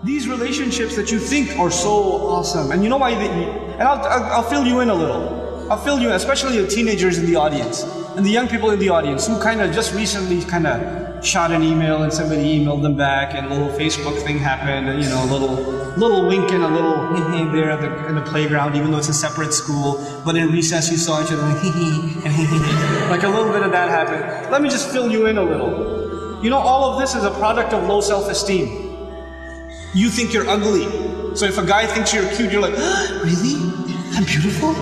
These relationships that you think are so awesome, and you know why? And I'll fill you in a little. I'll fill you in, especially the teenagers in the audience and the young people in the audience who kind of just recently kind of shot an email and somebody emailed them back, and a little Facebook thing happened, and a little wink and a little hee there in the playground, even though it's a separate school. But in recess, you saw each other like hee and hee, like a little bit of that happened. Let me just fill you in a little. All of this is a product of low self-esteem. You think you're ugly. So if a guy thinks you're cute, you're like, really? I'm beautiful?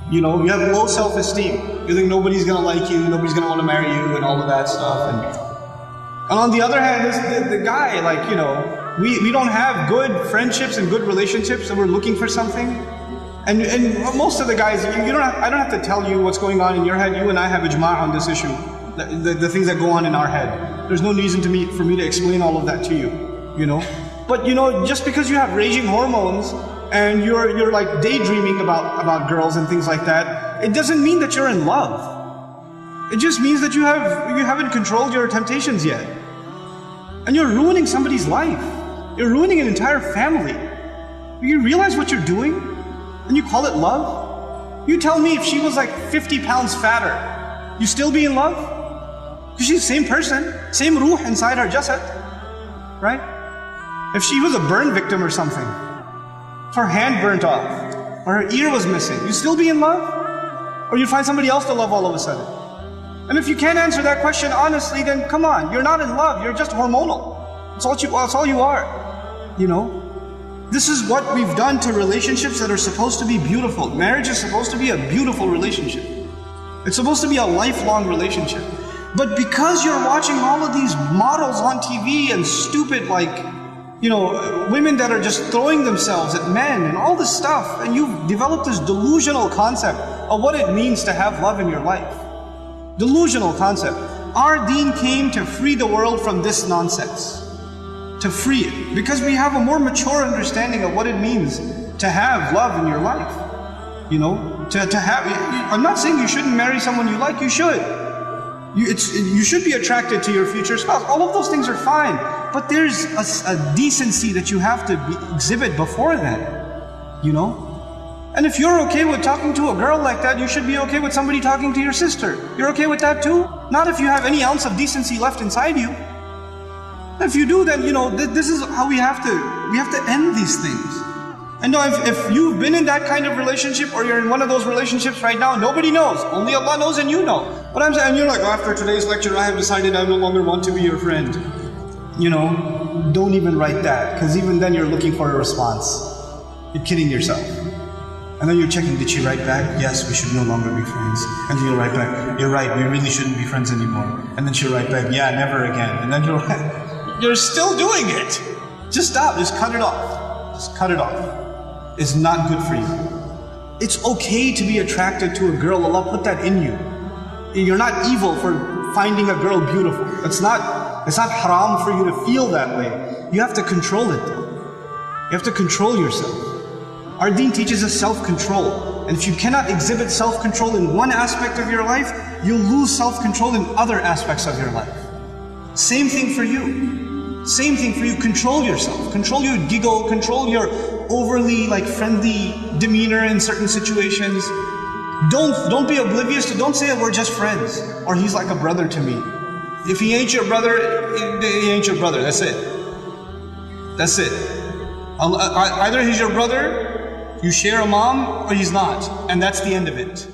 You have low self-esteem. You think nobody's gonna like you, nobody's gonna want to marry you, and all of that stuff. And on the other hand, the guy, we don't have good friendships and good relationships, and we're looking for something. And most of the guys, I don't have to tell you what's going on in your head. You and I have ijma' on this issue. The things that go on in our head. There's no reason for me to explain all of that to you, But just because you have raging hormones and you're like daydreaming about girls and things like that, it doesn't mean that you're in love. It just means that you haven't controlled your temptations yet. And you're ruining somebody's life. You're ruining an entire family. You realize what you're doing? And you call it love? You tell me if she was like 50 pounds fatter, you still be in love? Because she's the same person, same ruh inside her jasad, right? If she was a burn victim or something, if her hand burnt off, or her ear was missing, you still be in love? Or you'd find somebody else to love all of a sudden? And if you can't answer that question honestly, then come on, you're not in love, you're just hormonal. That's all you are, This is what we've done to relationships that are supposed to be beautiful. Marriage is supposed to be a beautiful relationship. It's supposed to be a lifelong relationship. But because you're watching all of these models on TV and stupid women that are just throwing themselves at men and all this stuff, and you've developed this delusional concept of what it means to have love in your life. Delusional concept. Our deen came to free the world from this nonsense. To free it. Because we have a more mature understanding of what it means to have love in your life. I'm not saying you shouldn't marry someone you like, you should. You should be attracted to your future spouse. All of those things are fine. But there's a decency that you have to exhibit before then. And if you're okay with talking to a girl like that, you should be okay with somebody talking to your sister. You're okay with that too? Not if you have any ounce of decency left inside you. If you do, then this is how we have to end these things. And if you've been in that kind of relationship, or you're in one of those relationships right now, nobody knows. Only Allah knows, and you know. But I'm saying, you're like, after today's lecture, I have decided I no longer want to be your friend. Don't even write that, because even then you're looking for a response. You're kidding yourself. And then you're checking, did she write back? Yes, we should no longer be friends. And then you'll write back, you're right, we really shouldn't be friends anymore. And then she'll write back, yeah, never again. And then you're still doing it. Just stop, just cut it off. Just cut it off. It's not good for you. It's okay to be attracted to a girl. Allah put that in you. You're not evil for finding a girl beautiful. It's not haram for you to feel that way. You have to control it though. You have to control yourself. Our deen teaches us self-control. And if you cannot exhibit self-control in one aspect of your life, you'll lose self-control in other aspects of your life. Same thing for you. Same thing for you. Control yourself. Control your giggle. Control your overly friendly demeanor in certain situations. Don't be oblivious to, don't say we're just friends, or he's like a brother to me. If he ain't your brother, he ain't your brother. That's it. That's it. Either he's your brother, you share a mom, or he's not. And that's the end of it.